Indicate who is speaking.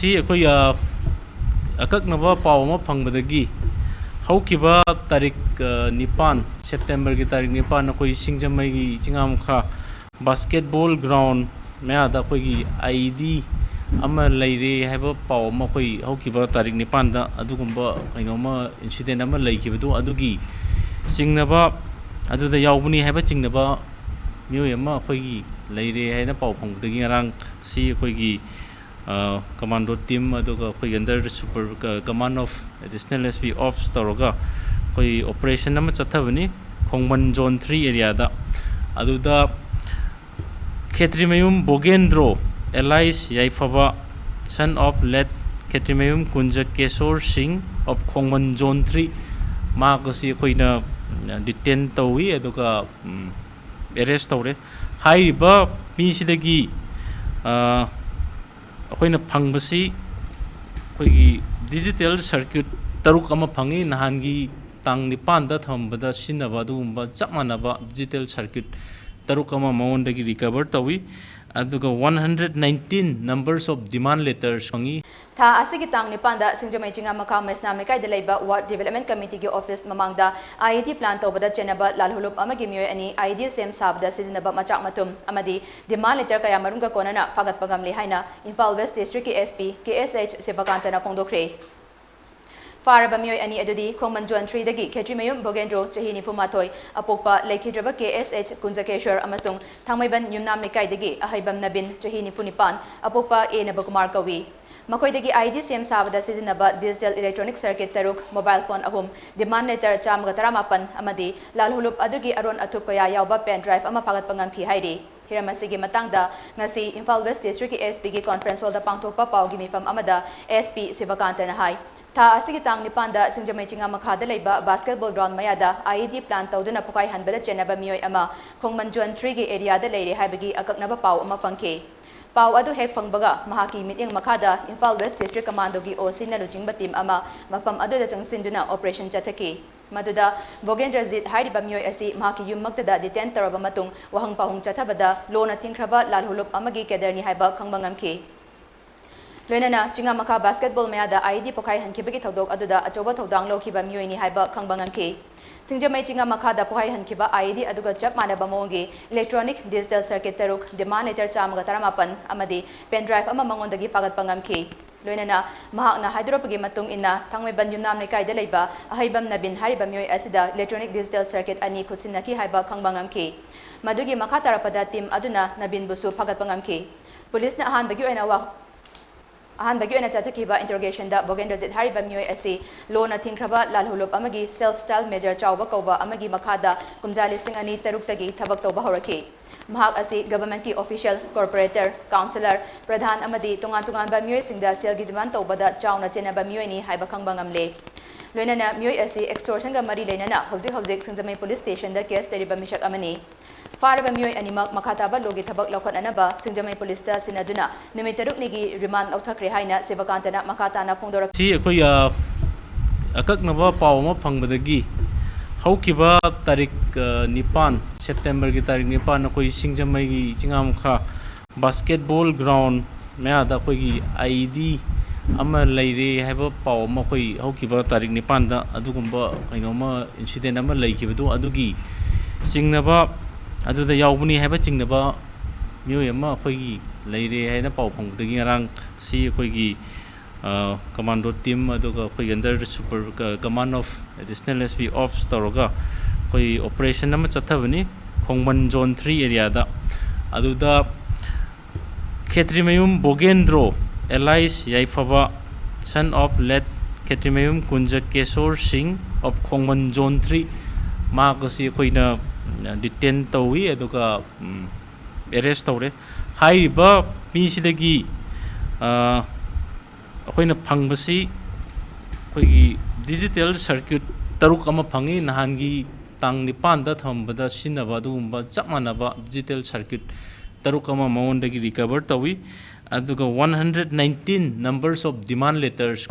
Speaker 1: ꯁꯤ ꯑꯩꯈꯣꯏ ꯑꯀꯛꯅꯕ ꯄꯥꯎ ꯑꯃ ꯐꯪꯕꯗꯒꯤ ꯍꯧꯈꯤꯕ ꯇꯥꯔꯤꯛ 9 ꯁꯦꯞꯇꯦꯝꯕꯔꯒꯤ ꯇꯥꯔꯤꯛ 9 ꯑꯩꯈꯣꯏ ꯁꯤꯡꯖꯃꯩꯒꯤ ꯆꯤꯡꯉꯥ ꯃꯈꯥ ꯕꯥꯁꯀꯦꯠꯕꯣꯜ ꯒ꯭ꯔꯥꯎꯟ ꯃꯌꯥꯗ ꯑꯩꯈꯣꯏꯒꯤ IED ꯑꯃ ꯂꯩꯔꯦ ꯍꯥꯏꯕ ꯄꯥꯎ ꯑꯃ ꯑꯩꯈꯣꯏ ꯍꯧꯈꯤꯕ ꯇꯥꯔꯤꯛ 9ꯗ ꯑꯗꯨꯒꯨꯝꯕ ꯀꯩꯅꯣꯝꯃ ꯏꯟꯁꯤꯗꯦꯟ ꯑꯃ ꯂꯩꯈꯤꯕꯗꯨ ꯑꯗꯨꯒꯤ ꯆꯤꯡꯅꯕ ꯑꯗꯨꯗ ꯌꯥꯎꯕꯅꯤ ꯍꯥꯏꯕ ꯆꯤꯡꯅꯕ ꯃꯤꯑꯣꯏ ꯑꯃ ꯑꯩꯈꯣꯏꯒꯤ ꯂꯩꯔꯦ ꯍꯥꯏꯅ ꯄꯥꯎ ꯐꯪꯕꯗꯒꯤ ꯉꯔꯥꯡ ꯁꯤ ꯑꯩꯈꯣꯏꯒꯤ ꯀꯃꯥꯟꯗꯣ ꯇꯤꯝ ꯑꯗꯨꯒ ꯑꯩꯈꯣꯏꯒꯤ under super common of additional SP ꯑꯣꯞꯁ ꯇꯧꯔꯒ ꯑꯩꯈꯣꯏ ꯑꯣꯄꯔꯦꯁꯟ ꯑꯃ ꯆꯠꯊꯕꯅꯤ ꯈꯣꯡꯃꯟ ꯖꯣꯟ 3 ꯑꯦꯔꯤꯌꯥꯗ ꯑꯗꯨꯗ ꯈꯦꯇ꯭ꯔꯤꯃꯌꯨꯝ ꯕꯣꯒꯦꯟꯗ꯭ꯔꯣ ꯑꯦꯂꯥꯏꯁ ꯌꯥꯏꯐꯕ ꯁꯟ ꯑꯣꯐ ꯂꯦꯠ ꯈꯦꯇ꯭ꯔꯤꯃꯌꯨꯝ ꯀꯨꯟꯖ ꯀꯦꯁꯣꯔ ꯁꯤꯡ ꯑꯣꯐ ꯈꯣꯡꯃꯟ ꯖꯣꯟ 3 ꯃꯍꯥꯛ ꯑꯁꯤ ꯑꯩꯈꯣꯏꯅ ꯗꯤꯇꯦꯟ ꯇꯧꯏ ꯑꯗꯨꯒ ꯑꯦꯔꯦꯁ ꯇꯧꯔꯦ ꯍꯥꯏꯔꯤꯕ ꯃꯤꯁꯤꯗꯒꯤ ꯑꯩꯈꯣꯏꯅ ꯐꯪꯕꯁꯤ ꯑꯩꯈꯣꯏꯒꯤ ꯗꯤꯖꯤꯇꯦꯜ ꯁꯔꯀ꯭ꯌꯨꯠ 6 ꯑꯃ ꯐꯪꯏ ꯅꯍꯥꯟꯒꯤ ꯇꯥꯡ 9ꯗ ꯊꯝꯕꯗ ꯁꯤꯖꯤꯟꯅꯕ ꯑꯗꯨꯒꯨꯝꯕ ꯆꯞ ꯃꯥꯟꯅꯕ ꯗꯤꯖꯤꯇꯦꯜ ꯁꯔꯀ꯭ꯌꯨꯠ 6 ꯑꯃ ꯃꯉꯣꯟꯗꯒꯤ ꯔꯤꯀቨꯔ ꯇꯧꯏ ꯑꯗꯨꯒ 119 ꯅꯝꯕꯔꯁ ꯑꯣꯐ ꯗꯤꯃꯥꯟ ꯂꯦꯇꯔꯁ ꯐꯪꯏ
Speaker 2: ꯊꯥ ꯑꯁꯤꯒꯤ ꯇꯥꯡ 9ꯗ ꯁꯤꯡꯖꯃꯩ ꯆꯤꯡꯉꯥ ꯃꯈꯥ ꯃꯩꯁꯅꯥꯝ ꯂꯩꯀꯥꯏꯗ ꯂꯩꯕ ꯋꯥꯔꯗ ꯗꯤꯕꯦꯂꯞꯃꯦꯟꯠ ꯀꯃꯤꯇꯤꯒꯤ ꯑꯣꯐꯤꯁ ꯃꯃꯥꯡꯗ IED ꯄ꯭ꯂꯥꯟ ꯇꯧꯕꯗ ꯆꯦꯅꯕ ꯂꯥꯜꯍꯨꯂꯨꯞ ꯑꯃꯒꯤ ꯃꯤꯑꯣꯏ ꯑꯅꯤ IED ꯁꯦꯝ ꯁꯥꯕꯗ ꯁꯤꯖꯤꯟꯅꯕ ꯃꯆꯥꯛ ꯃꯊꯨꯝ ꯑꯃꯗꯤ ꯗꯤꯃꯥꯟ ꯂꯦꯇꯔ ꯀꯌꯥ ꯃꯔꯨꯝꯒ ꯀꯣꯟꯅꯅ ꯐꯥꯒꯠꯄ ꯉꯝꯂꯦ ꯍꯥꯏꯅ ꯏꯝꯐꯥꯜ ꯋꯦꯁꯠ ꯗꯤꯁꯇ꯭ꯔꯤꯛꯀꯤ SP KSH ꯁꯤꯕꯀꯥꯟꯇꯅ ꯐꯣꯡꯗꯣꯛꯈ꯭ꯔꯦ ꯐꯥꯔꯕ ꯃꯤꯑꯣꯏ ꯑꯅꯤ ꯑꯗꯨꯗꯤ ꯈꯣꯡꯃꯟ ꯖꯣꯟ 3ꯗꯒꯤ ꯈꯦꯇ꯭ꯔꯤꯃꯌꯨꯝ ꯕꯣꯒꯦꯟꯗ꯭ꯔꯣ ꯆꯍꯤ 94 ꯑꯄꯣꯛꯄ ꯂꯩꯈꯤꯗ꯭ꯔꯕ KSH ꯀꯨꯟꯖꯀꯦꯁ꯭ꯋꯔ ꯑꯃꯁꯨꯡ ꯊꯥꯡꯃꯩꯕꯟ ꯌꯨꯝꯅꯥꯝ ꯂꯩꯀꯥꯏꯗꯒꯤ ꯑꯍꯩꯕꯝ ꯅꯕꯤꯟ ꯆꯍꯤ 94 ꯑꯄꯣꯛꯄ A ꯅꯕꯀꯨꯃꯥꯔ ꯀꯧꯏ ꯃꯈꯣꯏꯗꯒꯤ IED ꯁꯦꯝ ꯁꯥꯕꯗ ꯁꯤꯖꯤꯟꯅꯕ digital electronic circuit 6 mobile phone 3 ꯗꯤꯃꯥꯟ ꯂꯦꯇꯔ 118 ꯑꯃꯗꯤ ꯂꯥꯜꯍꯨꯂꯨꯞ ꯑꯗꯨꯒꯤ ꯑꯔꯣꯟ ꯑꯊꯨꯞ ꯀꯌꯥ ꯌꯥꯎꯕ ꯄꯦꯟ ꯗ꯭ꯔꯥꯏꯚ ꯑꯃ ꯐꯥꯒꯠꯄ ꯉꯝꯈꯤ ꯍꯥꯏꯔꯤ ꯍꯤꯔꯝ ꯑꯁꯤꯒꯤ ꯃꯇꯥꯡꯗ ꯉꯁꯤ ꯏꯝꯐꯥꯜ ꯋꯦꯁꯠ ꯗꯤꯁꯇ꯭ꯔꯤꯛꯀꯤ SPꯒꯤ ꯀꯣꯟꯐꯔꯦꯟꯁ ꯍꯣꯜꯗ ꯄꯥꯡꯊꯣꯛꯄ ꯄꯥꯎꯒꯤ ꯃꯤꯐꯝ ꯑꯃꯗ SP ꯁꯤꯕꯀꯥꯟꯇꯅ ꯍꯥꯏ ꯊꯥ ꯑꯁꯤꯒꯤ ꯇꯥꯡ 9ꯗ ꯁꯤꯡꯖꯃꯩ ꯆꯤꯡꯉꯥ ꯃꯈꯥꯗ ꯂꯩꯕ ꯕꯥꯁꯀꯦꯠꯕꯣꯜ ꯒ꯭ꯔꯥꯎꯟ ꯃꯌꯥꯗ IED ꯄ꯭ꯂꯥꯟ ꯇꯧꯗꯨꯅ ꯄꯨꯀꯥꯏꯍꯟꯕꯗ ꯆꯦꯟꯅꯕ ꯃꯤꯑꯣꯏ ꯑꯃ ꯈꯣꯡꯃꯟ ꯖꯣꯟ 3ꯒꯤ ꯑꯦꯔꯤꯌꯥꯗ ꯂꯩꯔꯦ ꯍꯥꯏꯕꯒꯤ ꯑꯀꯛꯅꯕ ꯄꯥꯎ ꯑꯃ ꯐꯪꯈꯤ ꯄꯥꯎ ꯑꯗꯨ ꯍꯦꯛ ꯐꯪꯕꯒ ꯃꯍꯥꯛꯀꯤ ꯃꯤꯠꯌꯦꯡ ꯃꯈꯥꯗ ꯏꯝꯐꯥꯜ ꯋꯦꯁꯠ ꯗꯤꯁꯇ꯭ꯔꯤꯛ ꯀꯃꯥꯟꯗꯣꯒꯤ OCꯅ ꯂꯨꯆꯤꯡꯕ ꯇꯤꯝ ꯑꯃ ꯃꯐꯝ ꯑꯗꯨꯗ ꯆꯪꯁꯤꯟꯗꯨꯅ ꯑꯣꯄꯔꯦꯁꯟ ꯆꯠꯊꯈꯤ ꯃꯗꯨꯗ ꯚꯣꯒꯦꯟꯗ꯭ꯔꯖꯤꯠ ꯍꯥꯏꯔꯤꯕ ꯃꯤꯑꯣꯏ ꯑꯁꯤ ꯃꯍꯥꯛꯀꯤ ꯌꯨꯝꯃꯛꯇꯗ ꯗꯤꯇꯦꯟ ꯇꯧꯔꯕ ꯃꯇꯨꯡ ꯋꯥꯍꯪ ꯄꯥꯎꯍꯪ ꯆꯠꯊꯕꯗ ꯂꯣꯟꯅ ꯊꯤꯡꯈ꯭ꯔꯕ ꯂꯥꯜꯍꯨꯂꯨꯞ ꯑꯃꯒꯤ ꯀꯦꯗꯔꯅꯤ ꯍꯥꯏꯕ ꯈꯪꯕ ꯉꯝꯈꯤ ꯂꯣꯏꯅꯅ ꯆꯤꯡꯉꯥ ꯃꯈꯥ ꯕꯥꯁꯀꯦꯠꯕꯣꯜ ꯃꯌꯥꯗ IED ꯄꯣꯈꯥꯏꯍꯟꯈꯤꯕꯒꯤ ꯊꯧꯗꯣꯛ ꯑꯗꯨꯗ ꯑꯆꯧꯕ ꯊꯧꯗꯥꯡ ꯂꯧꯈꯤꯕ ꯃꯤꯑꯣꯏꯅꯤ ꯍꯥꯏꯕ ꯈꯪꯕ ꯉꯝꯈꯤ ꯁꯤꯡꯖꯃꯩ ꯆꯤꯡꯉꯥ ꯃꯈꯥꯗ ꯄꯣꯈꯥꯏꯍꯟꯈꯤꯕ IED ꯑꯗꯨꯒ ꯆꯞ ꯃꯥꯟꯅꯕ ꯃꯑꯣꯡꯒꯤ ꯏꯂꯦꯛꯇ꯭ꯔꯣꯅꯤꯛ ꯗꯤꯖꯤꯇꯦꯜ ꯁꯔꯀꯤꯠ 6 ꯗꯤꯃꯥꯟ ꯂꯦꯇꯔ 118 ꯑꯃꯗꯤ ꯄꯦꯟ ꯗ꯭ꯔꯥꯏꯚ ꯑꯃ ꯃꯉꯣꯟꯗꯒꯤ ꯐꯥꯒꯠꯄ ꯉꯝꯈꯤ ꯂꯣꯏꯅꯅ ꯃꯍꯥꯛꯅ ꯍꯥꯏꯗꯣꯔꯛꯄꯒꯤ ꯃꯇꯨꯡ ꯏꯟꯅ ꯊꯥꯡꯃꯩꯕꯟ ꯌꯨꯝꯅꯥꯝ ꯂꯩꯀꯥꯏꯗ ꯂꯩꯕ ꯑꯍꯩꯕꯝ ꯅꯕꯤꯟ ꯍꯥꯏꯔꯤꯕ ꯃꯤꯑꯣꯏ ꯑꯁꯤꯗ ꯏꯂꯦꯛꯇ꯭ꯔꯣꯅꯤꯛ ꯗꯤꯖꯤꯇꯦꯜ ꯁꯔꯀꯤꯠ 2 ꯈꯨꯠꯁꯤꯟꯅꯈꯤ ꯍꯥꯏꯕ ꯈꯪꯕ ꯉꯝꯈꯤ ꯃꯗꯨꯒꯤ ꯃꯈꯥ ꯇꯥꯔꯛꯄꯗ ꯇꯤꯝ ꯑꯗꯨꯅ ꯅꯕꯤꯟꯕꯨꯁꯨ ꯐꯥꯒꯠꯄ ꯉꯝꯈꯤ ꯄꯨꯂꯤꯁꯅ ꯑꯍꯥꯟꯕꯒꯤ ꯑꯣꯏꯅ ꯆꯠꯊꯈꯤꯕ ꯏꯟꯇꯔꯣꯒꯦꯁꯟꯗ ꯚꯣꯒꯦꯟꯗ꯭ꯔꯖꯤꯠ ꯍꯥꯏꯔꯤꯕ ꯃꯤꯑꯣꯏ ꯑꯁꯤ ꯂꯣꯟꯅ ꯊꯤꯡꯈ꯭ꯔꯕ ꯂꯥꯜꯍꯨꯂꯨꯞ ꯑꯃꯒꯤ ꯁꯦꯜꯐ ꯁ꯭ꯇꯥꯏꯜ ꯃꯦꯖꯔ ꯆꯥꯎꯕ ꯀꯧꯕ ꯑꯃꯒꯤ ꯃꯈꯥꯗ ꯀꯨꯝꯖꯥ 2006ꯇꯒꯤ ꯊꯕꯛ ꯇꯧꯕ ꯍꯧꯔꯛꯈꯤ ꯃꯍꯥꯛ ꯑꯁꯤ ꯒꯚꯔꯟꯃꯦꯟꯠꯀꯤ ꯑꯣꯐꯤꯁꯤꯌꯦꯜ ꯀꯣꯔꯄꯣꯔꯦꯇꯔ ꯀꯥꯎꯟꯁꯤꯂꯔ ꯄ꯭ꯔꯙꯥꯟ ꯑꯃꯗꯤ ꯇꯣꯉꯥꯟꯕ ꯃꯤꯑꯣꯏꯁꯤꯡꯗ ꯁꯦꯜꯒꯤ ꯗꯤꯃꯥꯟ ꯇꯧꯕꯗ ꯆꯥꯎꯅ ꯆꯦꯟꯅꯕ ꯃꯤꯑꯣꯏꯅꯤ ꯍꯥꯏꯕ ꯈꯪꯕ ꯉꯝꯂꯦ ꯂꯣꯏꯅꯅ ꯃꯤꯑꯣꯏ ꯑꯁꯤ ꯑꯦꯛꯁꯇꯣꯔꯁꯟꯒ ꯃꯔꯤ ꯂꯩꯅꯅ ꯍꯧꯖꯤꯛ ꯁꯤꯡꯖꯃꯩ ꯄꯨꯂꯤꯁ ꯁ꯭ꯇꯦꯁꯟꯗ ꯀꯦꯁ ꯂꯩꯔꯤꯕ ꯃꯤꯁꯛ ꯑꯃꯅꯤ ꯐꯥꯔꯕ ꯃꯤꯑꯣꯏ ꯑꯅꯤꯃꯛ ꯃꯈꯥ ꯇꯥꯕ ꯂꯣꯒꯤ ꯊꯕꯛ ꯂꯧꯈꯠꯅꯅꯕ ꯁꯤꯡꯖꯃꯩ ꯄꯨꯂꯤꯁꯇ ꯁꯤꯟꯅꯗꯨꯅ ꯅꯨꯃꯤꯠ 6ꯅꯤꯒꯤ ꯔꯤꯃꯥꯟ ꯂꯧꯊꯈ꯭ꯔꯦ ꯍꯥꯏꯅ ꯁꯤꯕꯀꯥꯟꯇꯅ ꯃꯈꯥ ꯇꯥꯅ ꯐꯣꯡꯗꯣꯔꯛꯈꯤ
Speaker 1: ꯁꯤ ꯑꯩꯈꯣꯏ ꯑꯀꯛꯅꯕ ꯄꯥꯎ ꯑꯃ ꯐꯪꯕꯗꯒꯤ ꯍꯧꯈꯤꯕ ꯇꯥꯔꯤꯛ 9 ꯁꯦꯞꯇꯦꯝꯕꯔꯒꯤ ꯇꯥꯔꯤꯛ 9 ꯑꯩꯈꯣꯏ ꯁꯤꯡꯖꯃꯩꯒꯤ ꯆꯤꯡꯉꯥ ꯃꯈꯥ ꯕꯥꯁꯀꯦꯠꯕꯣꯜ ꯒ꯭ꯔꯥꯎꯟ ꯃꯌꯥꯗ ꯑꯩꯈꯣꯏꯒꯤ IED ꯑꯃ ꯂꯩꯔꯦ ꯍꯥꯏꯕ ꯄꯥꯎ ꯑꯃ ꯑꯩꯈꯣꯏ ꯍꯧꯈꯤꯕ ꯇꯥꯔꯤꯛ 9ꯗ ꯑꯗꯨꯒꯨꯝꯕ ꯀꯩꯅꯣꯝꯃ ꯏꯟꯁꯤꯗꯦꯟ ꯑꯃ ꯂꯩꯈꯤꯕꯗꯨ ꯑꯗꯨꯒꯤ ꯆꯤꯡꯅꯕ ꯑꯗꯨꯗ ꯌꯥꯎꯕꯅꯤ ꯍꯥꯏꯕ ꯆꯤꯡꯅꯕ ꯃꯤꯑꯣꯏ ꯑꯃ ꯑꯩꯈꯣꯏꯒꯤ ꯂꯩꯔꯦ ꯍꯥꯏꯅ ꯄꯥꯎ ꯐꯪꯕꯗꯒꯤ ꯉꯔꯥꯡ ꯁꯤ ꯑꯩꯈꯣꯏꯒꯤ ꯀꯃꯥꯟꯗꯣ ꯇꯤꯝ ꯑꯗꯨꯒ ꯑꯩꯈꯣꯏꯒꯤ under super common of additional SP ꯑꯣꯞꯁ ꯇꯧꯔꯒ ꯑꯩꯈꯣই ꯑꯣꯄꯔꯦꯁꯟ ꯑꯃ ꯆꯠꯊꯕꯅꯤ ꯈꯣꯡꯃꯟ ꯖꯣꯟ 3 ꯑꯦꯔꯤꯌꯥꯗ ꯑꯗꯨꯗ ꯈꯦꯇ꯭ꯔꯤꯃꯌꯨꯝ ꯕꯣꯒꯦꯟꯗ꯭ꯔꯣ ꯑꯦꯂꯥꯏꯁ ꯌꯥꯏꯐꯕ ꯁꯟ ꯑꯣꯐ ꯂꯦꯠ ꯈꯦꯇ꯭ꯔꯤꯃꯌꯨꯝ ꯀꯨꯟꯖ ꯀꯦꯁꯣꯔ ꯁꯤꯡ ꯑꯣꯐ ꯈꯣꯡꯃꯟ ꯖꯣꯟ 3 ꯃꯍꯥꯛ ꯑꯁꯤ ꯑꯩꯈꯣꯏꯅ ꯗꯤꯇꯦꯟ ꯇꯧꯏ ꯑꯗꯨꯒ ꯑꯦꯔꯦꯁ ꯇꯧꯔꯦ ꯍꯥꯏꯔꯤꯕ ꯃꯤꯁꯤꯗꯒꯤ ꯑꯩꯈꯣꯏꯅ ꯐꯪꯕꯁꯤ ꯑꯩꯈꯣꯏꯒꯤ ꯗꯤꯖꯤꯇꯦꯜ ꯁꯔꯀ꯭ꯌꯨꯠ 6 ꯑꯃ ꯐꯪꯏ ꯅꯍꯥꯟꯒꯤ ꯇꯥꯡ 9ꯗ ꯊꯝꯕꯗ ꯁꯤꯖꯤꯟꯅꯕ ꯑꯗꯨꯒꯨꯝꯕ ꯆꯞ ꯃꯥꯟꯅꯕ ꯗꯤꯖꯤꯇꯦꯜ ꯁꯔꯀ꯭ꯌꯨꯠ 6 ꯑꯃ ꯃꯉꯣꯟꯗꯒꯤ ꯔꯤꯀꯚꯔ ꯇꯧꯏ ꯑꯗꯨꯒ 119 ꯅꯝꯕꯔꯁ ꯑꯣꯐ ꯗꯤꯃꯥꯟ ꯂꯦꯇꯔꯁ